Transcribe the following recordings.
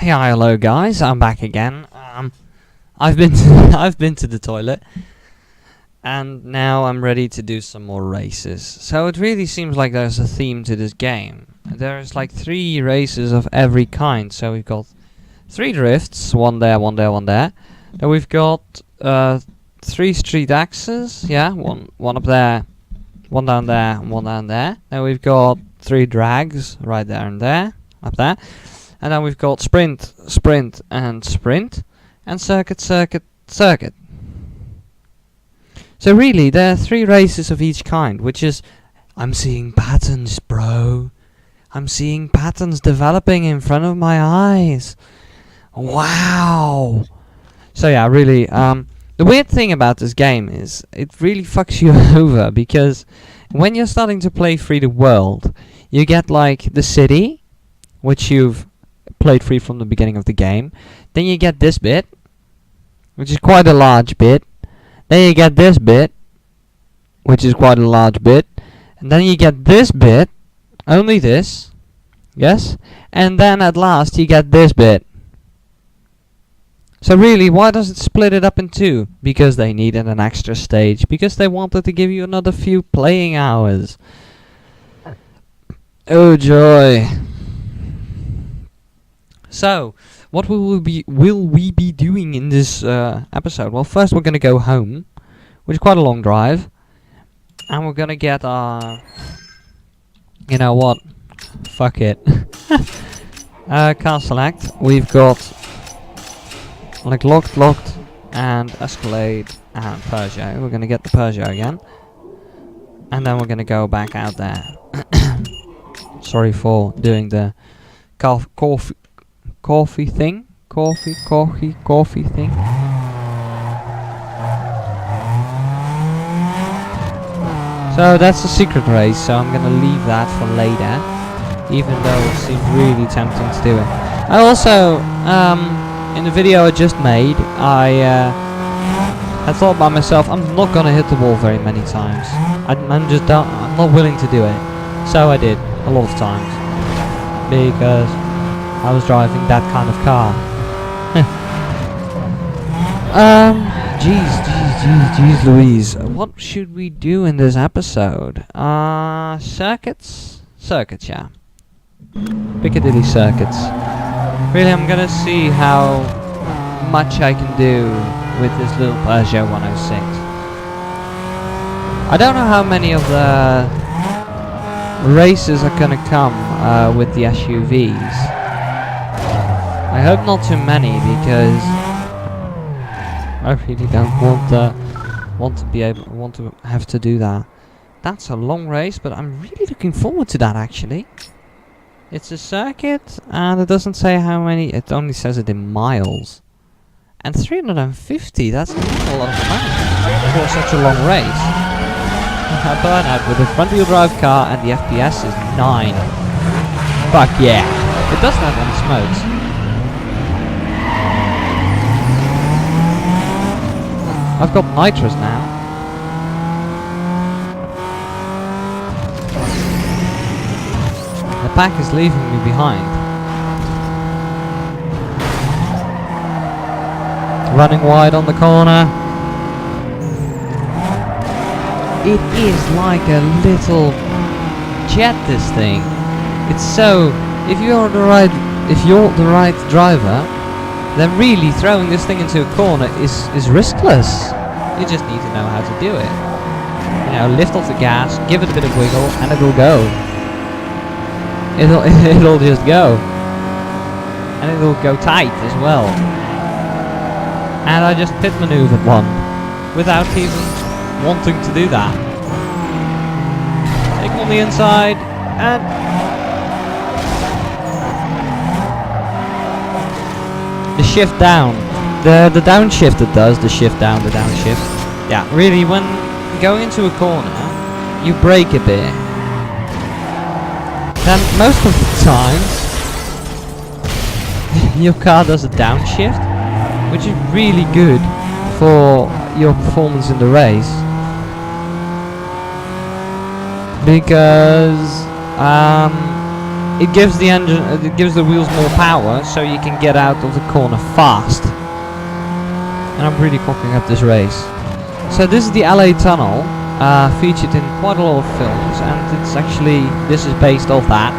Hey, hello guys, I'm back again. I've been to I've been to the toilet, and now I'm ready to do some more races. So it really seems like there's a theme to this game. There's like 3 races of every kind. So we've got 3 drifts, one there, one there, one there. Then we've got 3 street axes, yeah, one up there, one down there, and one down there. Then we've got 3 drags right there and there, up there. And then we've got sprint, sprint, and sprint, and circuit, circuit, circuit. So really, there are 3 races of each kind, which is... I'm seeing patterns, bro. I'm seeing patterns developing in front of my eyes. Wow! So yeah, really, the weird thing about this game is, it really fucks you over, because when you're starting to play through the world, you get like the city, which you've played free from the beginning of the game. Then you get this bit, which is quite a large bit. Then you get this bit, which is quite a large bit. And then you get this bit, only this, yes. And then at last you get this bit. So really, why does it split it up in 2? Because they needed an extra stage, because they wanted to give you another few playing hours. Oh joy. So, what will we be doing in this episode? Well, first we're gonna go home, which is quite a long drive, and we're gonna get our... You know what? Fuck it. Car select. We've got like locked, and Escalade, and Peugeot. We're gonna get the Peugeot again, and then we're gonna go back out there. Sorry for doing the coffee thing. Coffee thing. So that's a secret race, so I'm gonna leave that for later, even though it seems really tempting to do it. I also, in the video I just made, I thought by myself, I'm not gonna hit the wall very many times. I'm not willing to do it. So I did, a lot of times. Because I was driving that kind of car. Jeez Louise. What should we do in this episode? Circuits? Circuits, yeah. Piccadilly circuits. Really, I'm gonna see how much I can do with this little Peugeot 106. I don't know how many of the races are gonna come with the SUVs. I hope not too many, because I really don't want to have to do that. That's a long race, but I'm really looking forward to that actually. It's a circuit, and it doesn't say how many. It only says it in miles. And 350. That's not a lot of miles for such a long race. A burnout with a front-wheel drive car, and the FPS is 9. Fuck yeah! It doesn't have any smokes. I've got nitros now. The pack is leaving me behind. Running wide on the corner. It is like a little jet, this thing. It's so... If you're the right driver, then really throwing this thing into a corner is riskless. You just need to know how to do it. You know, lift off the gas, give it a bit of wiggle, and it'll go. It'll just go. And it'll go tight as well. And I just pit maneuvered one without even wanting to do that. Take on the inside, and the shift down, the downshift it does, the shift down, the downshift. Yeah, really, when going into a corner, you brake a bit. Then most of the times, your car does a downshift, which is really good for your performance in the race. Because it gives the engine, it gives the wheels more power, so you can get out of the corner fast. And I'm really cocking up this race. So this is the LA Tunnel, featured in quite a lot of films, and it's actually, this is based off that.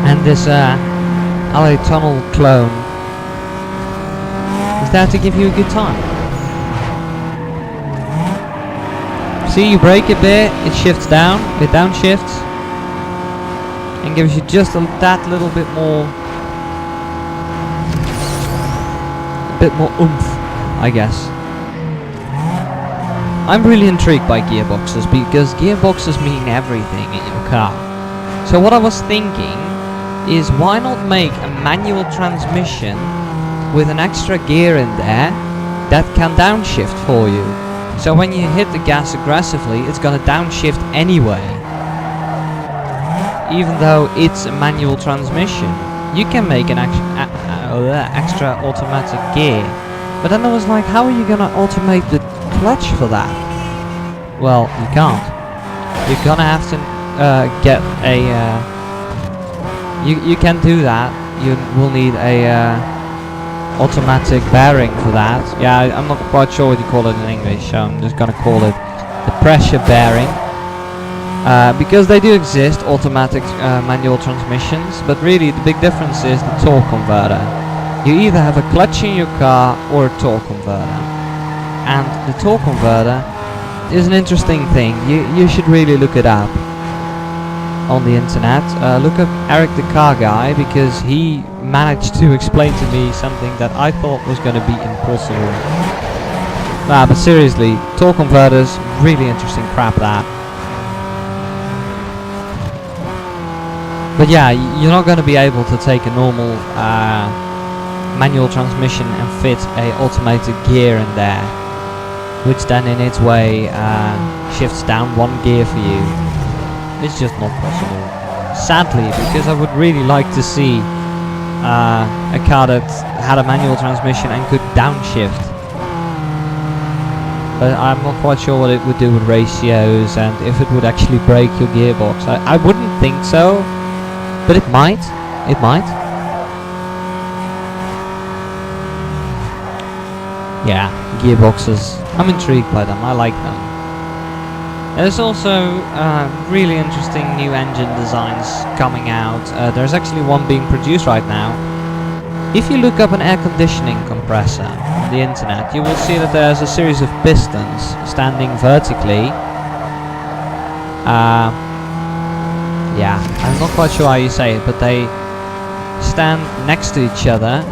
And this LA Tunnel clone is there to give you a good time. See, you brake a bit, it shifts down, it downshifts, and gives you just that little bit more, oomph, I guess. I'm really intrigued by gearboxes because gearboxes mean everything in your car. So what I was thinking is, why not make a manual transmission with an extra gear in there that can downshift for you? So when you hit the gas aggressively, it's gonna downshift anyway. Even though it's a manual transmission, you can make an extra automatic gear. But then I was like, how are you gonna automate the clutch for that? Well, you can't. You're gonna have to get a... You can do that. You will need a automatic bearing for that. Yeah, I'm not quite sure what you call it in English, so I'm just gonna call it the pressure bearing. Because they do exist, automatic manual transmissions, but really the big difference is the torque converter. You either have a clutch in your car or a torque converter. And the torque converter is an interesting thing. You should really look it up on the internet. Look up Eric the Car Guy, because he managed to explain to me something that I thought was going to be impossible. Nah, but seriously, torque converters, really interesting crap that. But yeah, you're not going to be able to take a normal manual transmission and fit a automated gear in there, which then in its way shifts down one gear for you. It's just not possible, sadly, because I would really like to see a car that had a manual transmission and could downshift. But I'm not quite sure what it would do with ratios and if it would actually break your gearbox. I wouldn't think so, but it might. It might. Yeah, gearboxes. I'm intrigued by them. I like them. There's also really interesting new engine designs coming out. There's actually one being produced right now. If you look up an air conditioning compressor on the internet, you will see that there's a series of pistons standing vertically. Yeah, I'm not quite sure how you say it, but they stand next to each other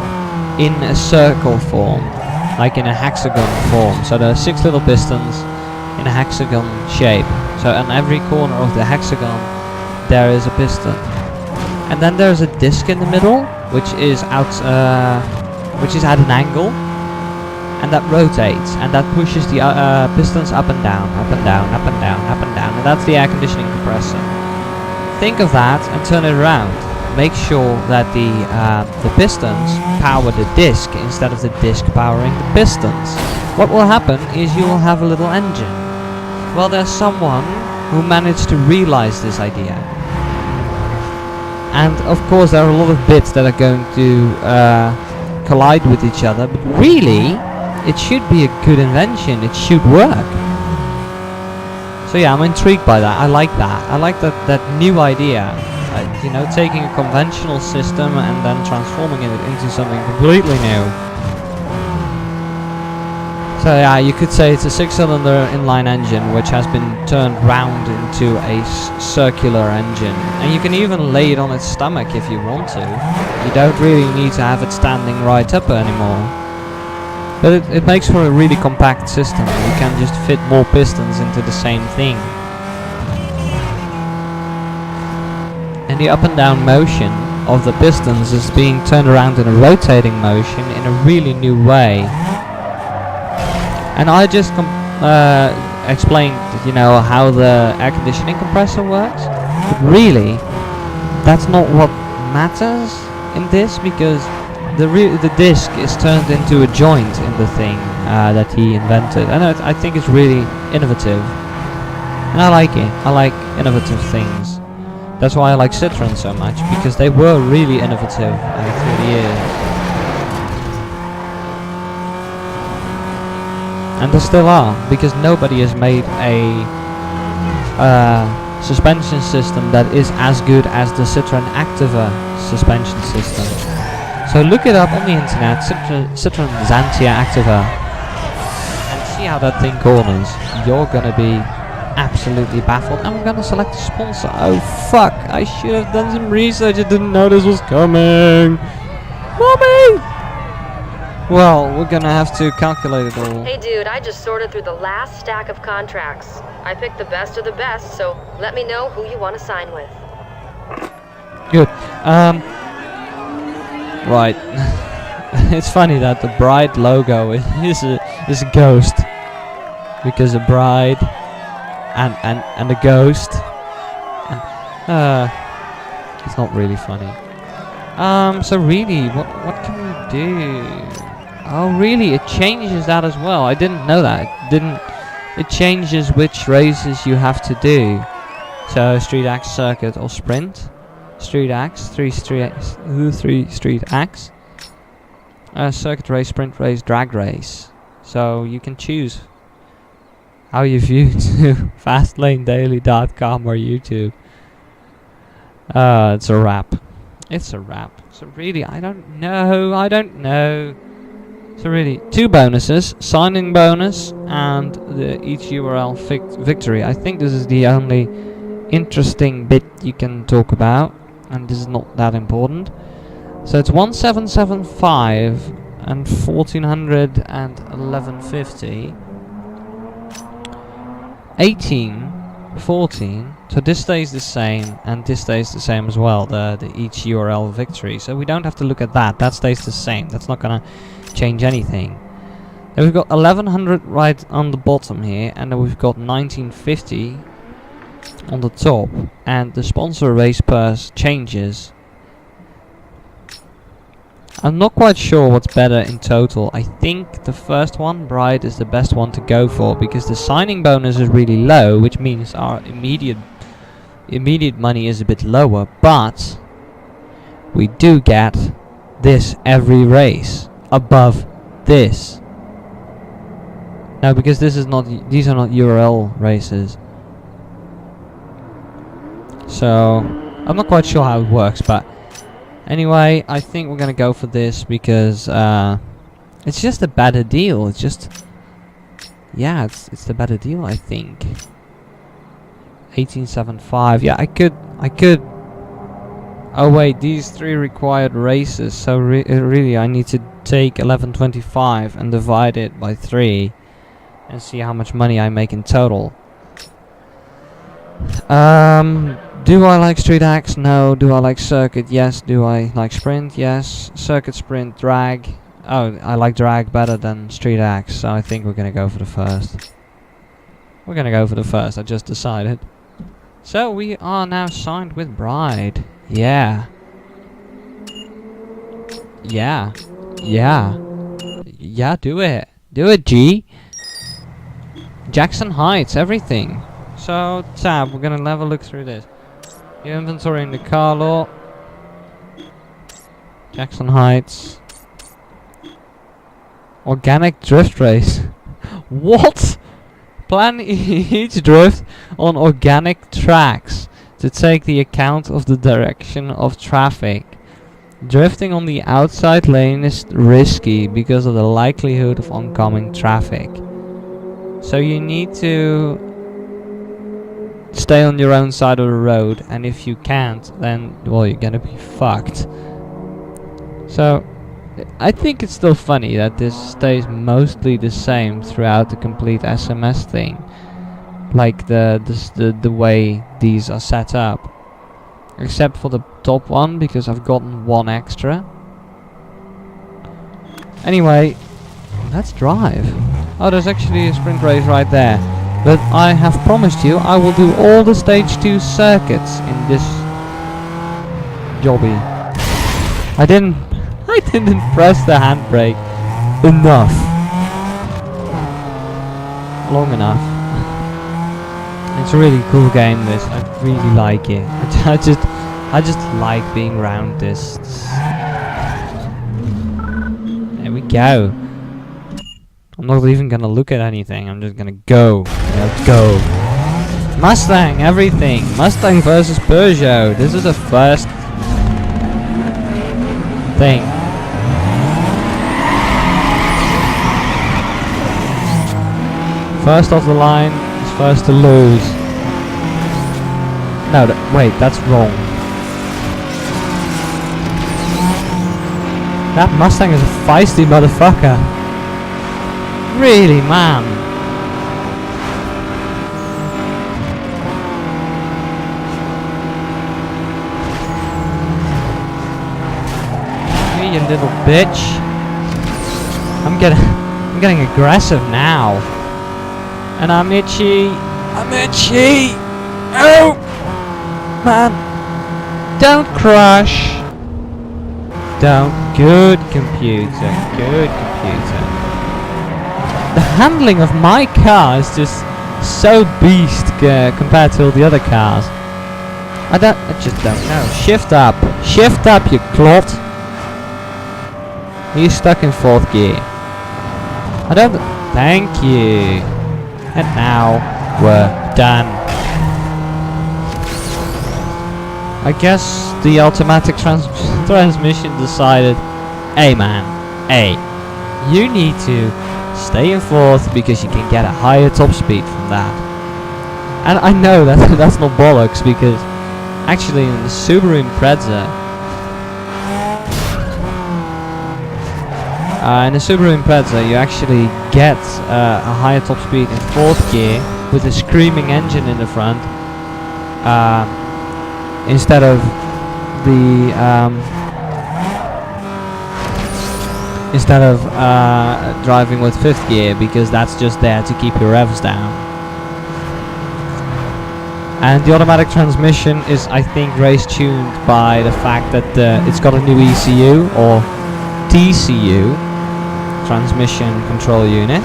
in a circle form, like in a hexagon form. So there are 6 little pistons in a hexagon shape. So on every corner of the hexagon there is a piston. And then there's a disc in the middle, which is at an angle, and that rotates, and that pushes the pistons up and down, up and down, up and down, up and down, and that's the air conditioning compressor. Think of that and turn it around. Make sure that the pistons power the disc instead of the disc powering the pistons. What will happen is you will have a little engine. Well, there's someone who managed to realize this idea. And of course there are a lot of bits that are going to collide with each other, but really it should be a good invention. It should work. So yeah, I'm intrigued by that. I like that. I like that new idea. You know, taking a conventional system and then transforming it into something completely new. So yeah, you could say it's a 6-cylinder inline engine which has been turned round into a circular engine. And you can even lay it on its stomach if you want to. You don't really need to have it standing right up anymore. But it makes for a really compact system. You can just fit more pistons into the same thing. And the up and down motion of the pistons is being turned around in a rotating motion in a really new way. And I just explained, you know, how the air conditioning compressor works. But really, that's not what matters in this, because the disc is turned into a joint in the thing that he invented. And I think it's really innovative. And I like it. I like innovative things. That's why I like Citroen so much, because they were really innovative through the years. And they still are, because nobody has made a suspension system that is as good as the Citroen Activa suspension system. So look it up on the internet, Citroen Xantia Activa, and see how that thing corners. You're gonna be absolutely baffled. And we're gonna select a sponsor. Oh fuck, I should have done some research. I didn't know this was coming. Mommy! Well, we're gonna have to calculate it all. Hey dude, I just sorted through the last stack of contracts. I picked the best of the best, so let me know who you want to sign with. Good. Right. It's funny that the bride logo is a ghost, because a bride and a ghost, and it's not really funny. So really, what can we do? Oh really, it changes that as well. I didn't know that. It changes which races you have to do. So street axe, circuit, or sprint. Street axe, three street axe. Circuit race, sprint race, drag race. So you can choose how you view to fastlanedaily.com or YouTube. It's a wrap. It's a wrap. So really, I don't know. So really, 2 bonuses, signing bonus and each URL victory. I think this is the only interesting bit you can talk about, and this is not that important. So it's 1775 and 1400 and 1150. 18, 14. So this stays the same, and this stays the same as well. The each URL victory. So we don't have to look at that. That stays the same. That's not gonna change anything. Then we've got 1100 right on the bottom here, and then we've got 1950 on the top, and the sponsor race purse changes. I'm not quite sure what's better in total. I think the first one, Bride, is the best one to go for, because the signing bonus is really low, which means our immediate money is a bit lower, but we do get this every race above this. No, because this is not, these are not URL races. So I'm not quite sure how it works, but anyway, I think we're gonna go for this because it's just a better deal. It's just, yeah, it's the better deal, I think. 1875. Yeah, I could. Oh wait, these 3 required races. So really, I need to take 1125 and divide it by 3, and see how much money I make in total. Do I like street axe? No. Do I like circuit? Yes. Do I like sprint? Yes. Circuit, sprint, drag. Oh, I like drag better than street axe, so I think we're gonna go for the first. We're gonna go for the first, I just decided. So we are now signed with Bride. Yeah. Yeah. Yeah. Yeah, do it. Do it, G. Jackson Heights, everything. So, tab, we're gonna have a look through this. Your inventory in the car lot. Jackson Heights. Organic drift race. What? Plan each drift on organic tracks to take the account of the direction of traffic. Drifting on the outside lane is risky because of the likelihood of oncoming traffic. So you need to stay on your own side of the road, and if you can't, then, well, you're gonna be fucked. So I think it's still funny that this stays mostly the same throughout the complete SMS thing, like the way these are set up, except for the top one, because I've gotten 1 extra. Anyway, let's drive. Oh, there's actually a sprint race right there. But I have promised you I will do all the stage 2 circuits in this jobby. I didn't press the handbrake enough. Long enough. It's a really cool game. This, I really like it. I just like being around this. There we go. I'm not even gonna look at anything. I'm just gonna go. Let's go. Mustang, everything. Mustang versus Peugeot. This is the first thing. First off the line is first to lose. No, wait, that's wrong. That Mustang is a feisty motherfucker. Really, man. You little bitch. I'm getting aggressive now. And I'm itchy. I'm itchy. Oh! Man. Don't crush. Don't. Good computer. Good computer. The handling of my car is just so beast compared to all the other cars. I just don't know. Shift up. Shift up, you clot. He's stuck in 4th gear. Thank you. And now we're done. I guess the automatic transmission decided, hey man, hey, you need to stay in 4th because you can get a higher top speed from that. And I know that that's not bollocks, because actually in the Subaru Impreza, you actually get a higher top speed in 4th gear with a screaming engine in the front, instead of the driving with 5th gear, because that's just there to keep your revs down. And the automatic transmission is, I think, race tuned by the fact that it's got a new ECU or TCU, transmission control unit,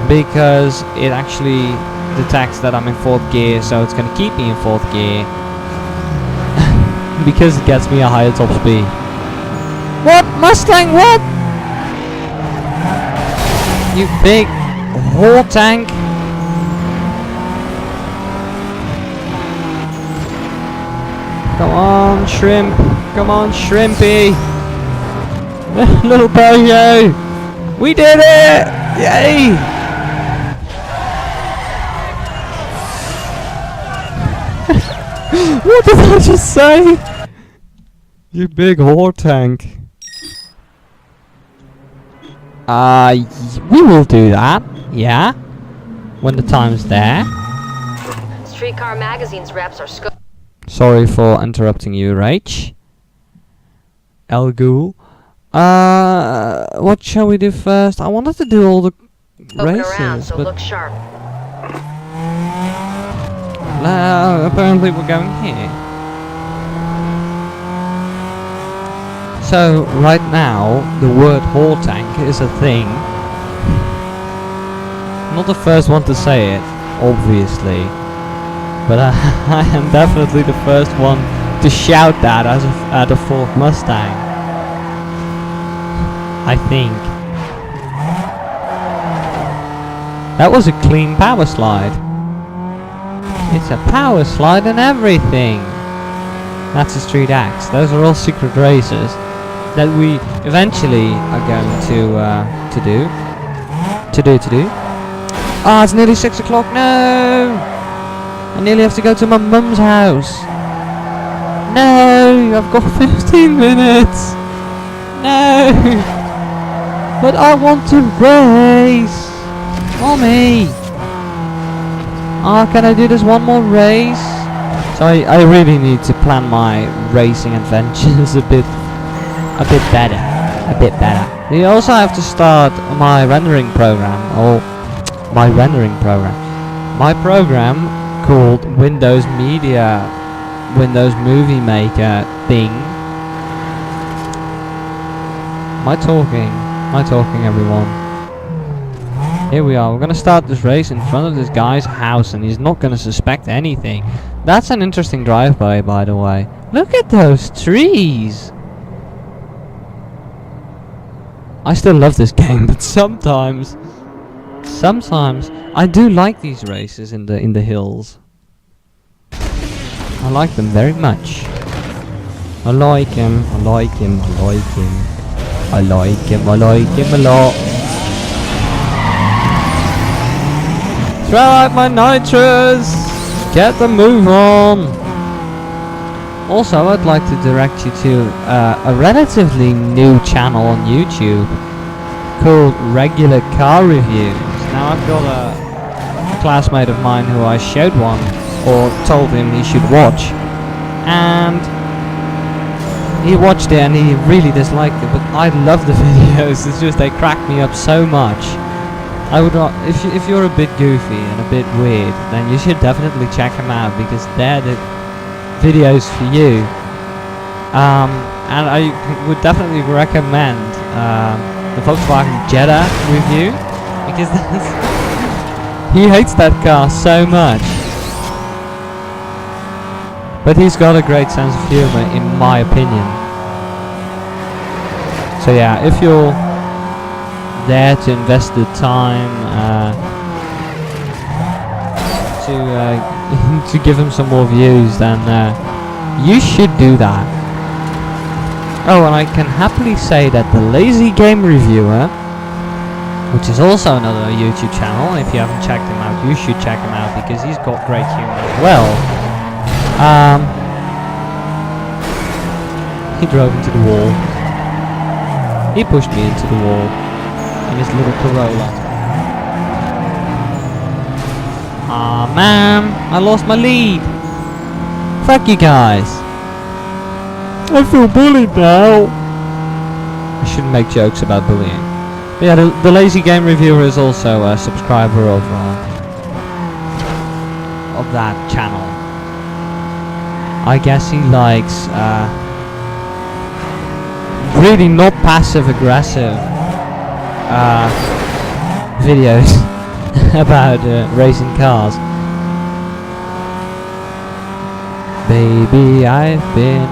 because it actually detects that I'm in 4th gear, so it's going to keep me in 4th gear because it gets me a higher top speed. What? Mustang, what? You big whore tank. Come on, shrimp. Come on, shrimpy. Little Peugeot. We did it! Yay! What did I just say? You big whore tank. We will do that. Yeah. When the time's there. Streetcar Magazine's reps are Sorry for interrupting you, Rach. El Ghoul. What shall we do first? I wanted to do all the races, around, so but look sharp. Apparently we're going here. So right now the word whore tank is a thing. I'm not the first one to say it, obviously, but I am definitely the first one to shout that at a Ford Mustang, I think. That was a clean power slide. It's a power slide and everything. That's a Street Axe. Those are all secret races that we eventually are going to do. Ah, it's nearly 6 o'clock. No! I nearly have to go to my mum's house. No! I've got 15 minutes. No! But I want to race. Mommy! Ah, can I do this one more race? So I really need to plan my racing adventures a bit better. We also have to start my rendering program, my program called Windows Movie Maker thing. Am I talking, everyone? Here we are. We're gonna start this race in front of this guy's house, and he's not gonna suspect anything. That's an interesting drive-by, by the way. Look at those trees. I still love this game, but sometimes I do like these races in the hills. I like them very much. I like him. I like him. I like him. I like him. I like him a lot. Throw out my nitrous! Get the move on! Also, I'd like to direct you to a relatively new channel on YouTube called Regular Car Reviews. Now, I've got a classmate of mine who I showed one, or told him he should watch, and he watched it and he really disliked it, but I love the videos. It's just they crack me up so much. I would not, if you're a bit goofy and a bit weird, then you should definitely check them out, because they're the videos for you. And I would definitely recommend the Volkswagen Jetta review, because he hates that car so much. But he's got a great sense of humor, in my opinion. So yeah, if you're there to invest the time to give him some more views, then you should do that. Oh, and I can happily say that the Lazy Game Reviewer, which is also another YouTube channel, if you haven't checked him out, you should check him out, because he's got great humor as well. He drove into the wall. He pushed me into the wall in his little Corolla. Aw, man, I lost my lead. Fuck you guys. I feel bullied now. I shouldn't make jokes about bullying. But yeah, the Lazy Game Reviewer is also a subscriber of that channel. I guess he likes really not passive aggressive videos about racing cars. Baby, I've been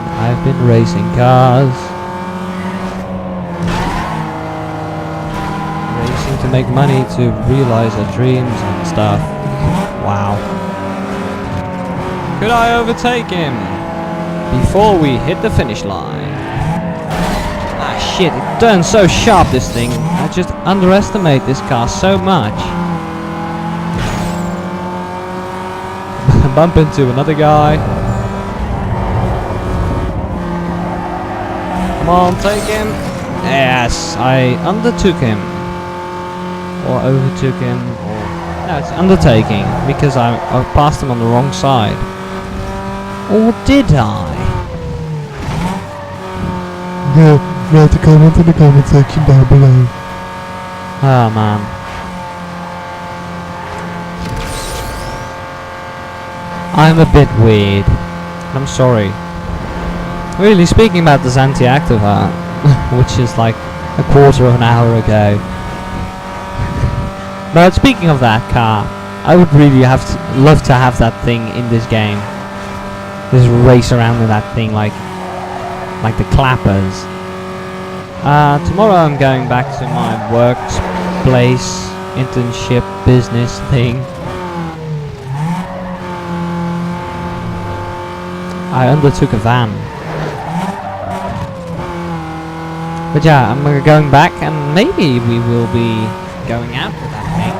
racing cars, racing to make money, to realize our dreams and stuff. Wow. Could I overtake him before we hit the finish line? Ah shit, it turns so sharp, this thing. I just underestimate this car so much. Bump into another guy. Come on, take him. Yes, I undertook him. Or overtook him. Or no, it's undertaking, because I passed him on the wrong side. Or did I? No, write a comment in the comment section down below. Oh man. I'm a bit weird. I'm sorry. Really, speaking about the Xanthi Activa, which is like a quarter of an hour ago. But speaking of that car, I would really love to have that thing in this game. Just race around with that thing like the clappers. Tomorrow I'm going back to my workplace, internship, business thing. I undertook a van. But yeah, I'm going back, and maybe we will be going out with that thing.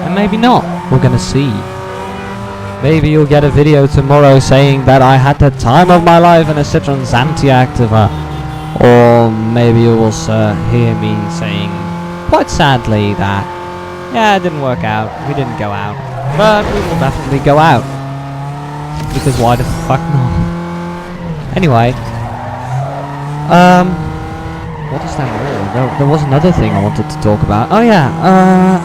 And maybe not. We're gonna see. Maybe you'll get a video tomorrow saying that I had the time of my life in a Citroen Xanthi Activa. Or maybe you will hear me saying, quite sadly, that yeah, it didn't work out, we didn't go out. But we will definitely go out. Because why the fuck not? Anyway. What is that more? There was another thing I wanted to talk about. Oh yeah,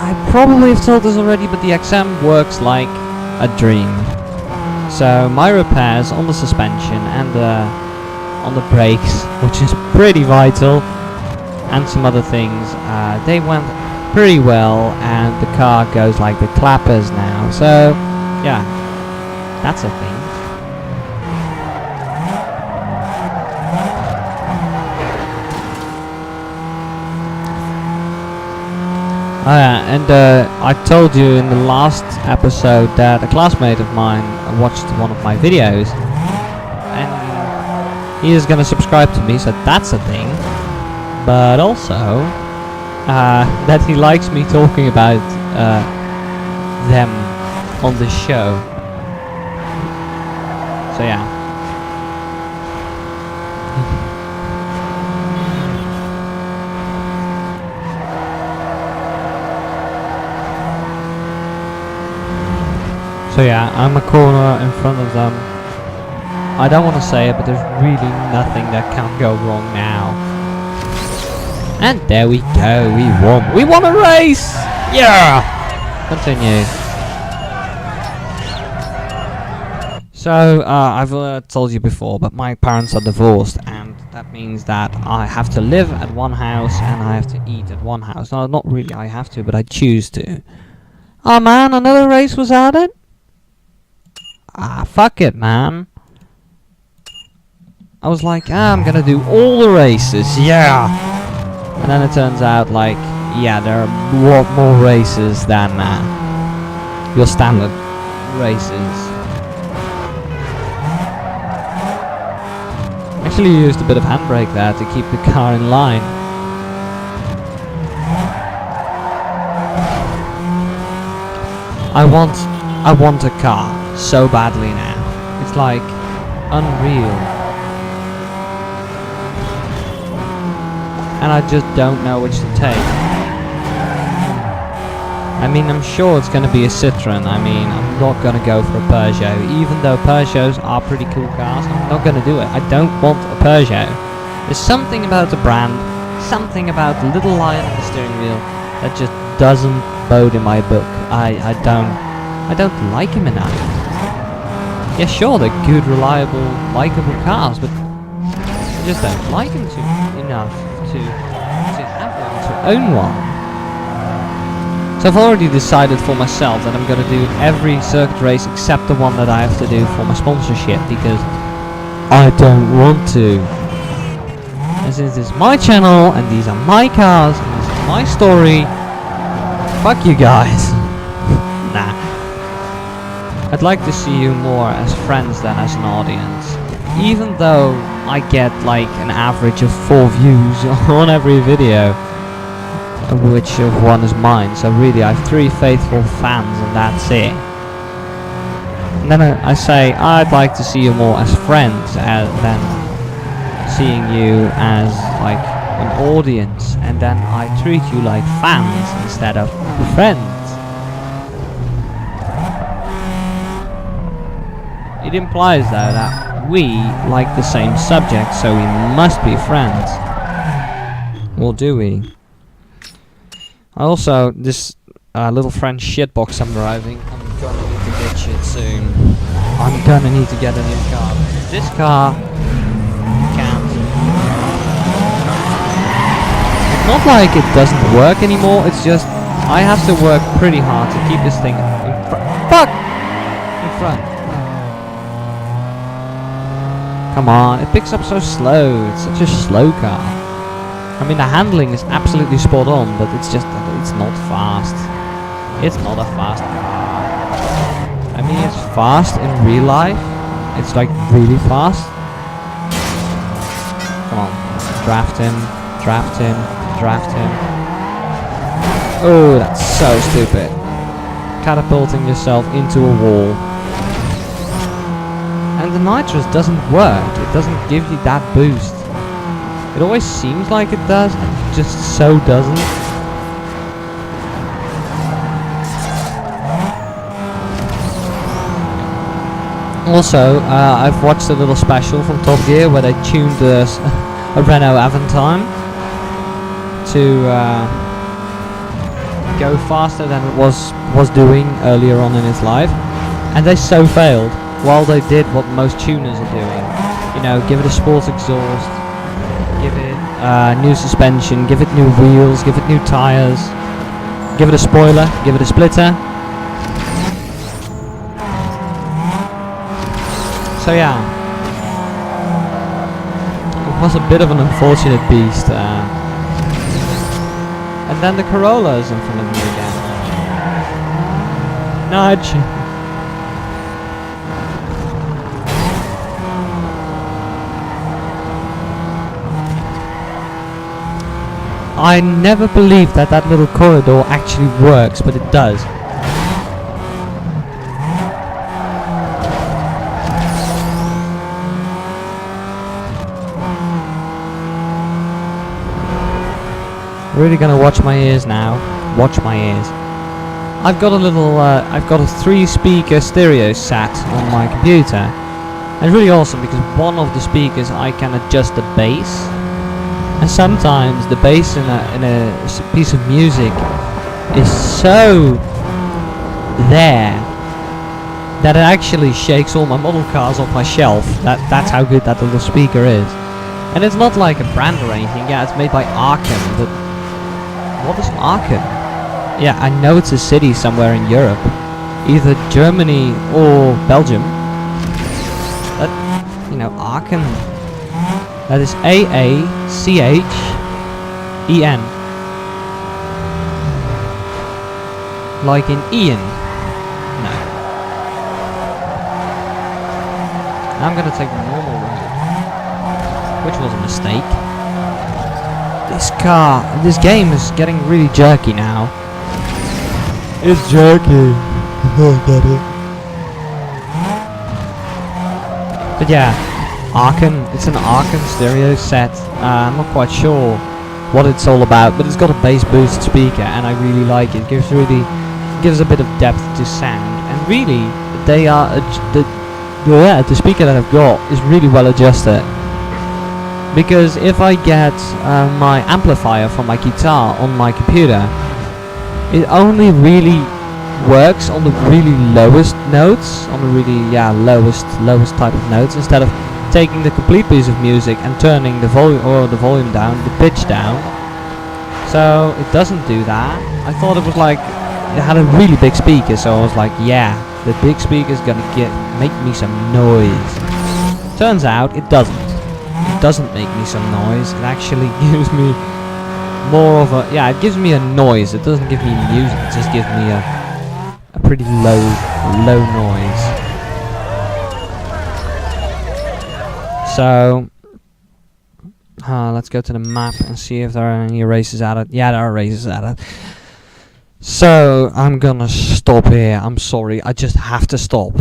I probably have told this already, but the XM works like a dream. So my repairs on the suspension and on the brakes, which is pretty vital, and some other things, they went pretty well, and the car goes like the clappers now. So, yeah, that's a thing. Oh yeah, and I told you in the last episode that a classmate of mine watched one of my videos, and he is gonna subscribe to me, so that's a thing. But also, that he likes me talking about them on the show. So yeah. So yeah, I'm a corner in front of them. I don't want to say it, but there's really nothing that can go wrong now. And there we go, we won. We won a race! Yeah! Continue. So, I've told you before, but my parents are divorced, and that means that I have to live at one house and I have to eat at one house. No, not really I have to, but I choose to. Oh man, another race was added? Ah, fuck it, man. I was like, I'm gonna do all the races, yeah! And then it turns out, like, yeah, there are a lot more races than your standard races. Actually used a bit of handbrake there to keep the car in line. I want a car so badly now. It's like unreal. And I just don't know which to take. I mean, I'm sure it's going to be a Citroen. I mean, I'm not going to go for a Peugeot. Even though Peugeots are pretty cool cars, I'm not going to do it. I don't want a Peugeot. There's something about the brand, something about the little lion on the steering wheel that just doesn't bode in my book. I don't like him enough. Yeah, sure, they're good, reliable, likable cars, but I just don't like him enough to have one, to own one. So I've already decided for myself that I'm going to do every circuit race except the one that I have to do for my sponsorship, because I don't want to. And since this is my channel, and these are my cars, and this is my story, fuck you guys. Nah. I'd like to see you more as friends than as an audience. Even though I get like an average of 4 views on every video, which of one is mine, so really I have 3 faithful fans and that's it. And then I say I'd like to see you more as friends than seeing you as like an audience, and then I treat you like fans instead of friends. It implies though that we like the same subject, so we must be friends. Or do we? Also, this little French shitbox I'm driving, I'm gonna need to ditch it soon. I'm gonna need to get a new car. This car can't. It's not like it doesn't work anymore, it's just I have to work pretty hard to keep this thing in front. Come on, it picks up so slow. It's such a slow car. I mean, the handling is absolutely spot on, but it's just that it's not fast. It's not a fast car. I mean, it's fast in real life. It's like really fast. Come on, draft him, draft him, draft him. Oh, that's so stupid. Catapulting yourself into a wall. And the nitrous doesn't work. It doesn't give you that boost. It always seems like it does, and it just so doesn't. Also, I've watched a little special from Top Gear where they tuned a Renault Aventime to go faster than it was doing earlier on in its life, and they so failed. While they did what most tuners are doing, you know, give it a sports exhaust, give it new suspension, give it new wheels, give it new tires, Give it a spoiler, give it a splitter. So yeah, it was a bit of an unfortunate beast. And then the Corolla is in front of me again. Nudge! I never believed that that little corridor actually works, but it does. Really gonna watch my ears now. Watch my ears. I've got a little, I've got a 3-speaker stereo set on my computer. And it's really awesome because one of the speakers I can adjust the bass. And sometimes the bass in a piece of music is so there that it actually shakes all my model cars off my shelf. That's how good that little speaker is. And it's not like a brand or anything. Yeah, it's made by Aachen. But what is Aachen? Yeah, I know it's a city somewhere in Europe, either Germany or Belgium. But you know, Aachen. That is A-A-C-H-E-N. Like in Ian. No. Now I'm gonna take the normal road, which was a mistake. This game is getting really jerky now. It's jerky. I got it. But yeah. Aachen, it's an Aachen stereo set. I'm not quite sure what it's all about, but it's got a bass boost speaker, and I really like it. Gives a bit of depth to sound, and really, they are the speaker that I've got is really well adjusted. Because if I get my amplifier from my guitar on my computer, it only really works on the really lowest notes, on the really lowest type of notes, instead of taking the complete piece of music and turning the volume down, the pitch down. So it doesn't do that. I thought it was like it had a really big speaker, so I was like, yeah, the big speaker's gonna make me some noise. Turns out it doesn't. It doesn't make me some noise. It actually gives me more of a it gives me a noise. It doesn't give me music. It just gives me a pretty low noise. So, let's go to the map and see if there are any races added. Yeah, there are races added. So, I'm gonna stop here. I'm sorry, I just have to stop.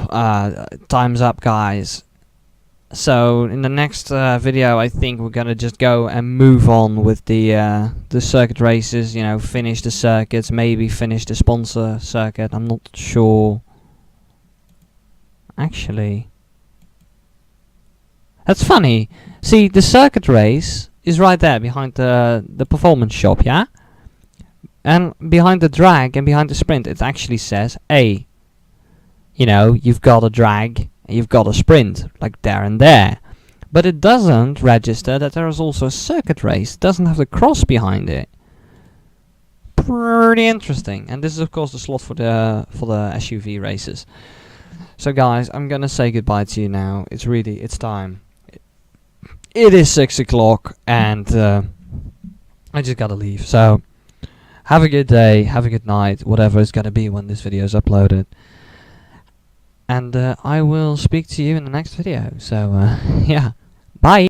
Time's up, guys. So, in the next video, I think we're gonna just go and move on with the circuit races. You know, finish the circuits, maybe finish the sponsor circuit. I'm not sure. Actually, that's funny. See, the circuit race is right there behind the performance shop, yeah? And behind the drag and behind the sprint, it actually says A. You know, you've got a drag and you've got a sprint, like there and there. But it doesn't register that there is also a circuit race. It doesn't have the cross behind it. Pretty interesting. And this is of course the slot for the SUV races. So guys, I'm gonna say goodbye to you now. It's time. It is 6 o'clock and I just gotta leave. So have a good day, have a good night, whatever it's gonna be when this video is uploaded. And I will speak to you in the next video. So yeah, bye.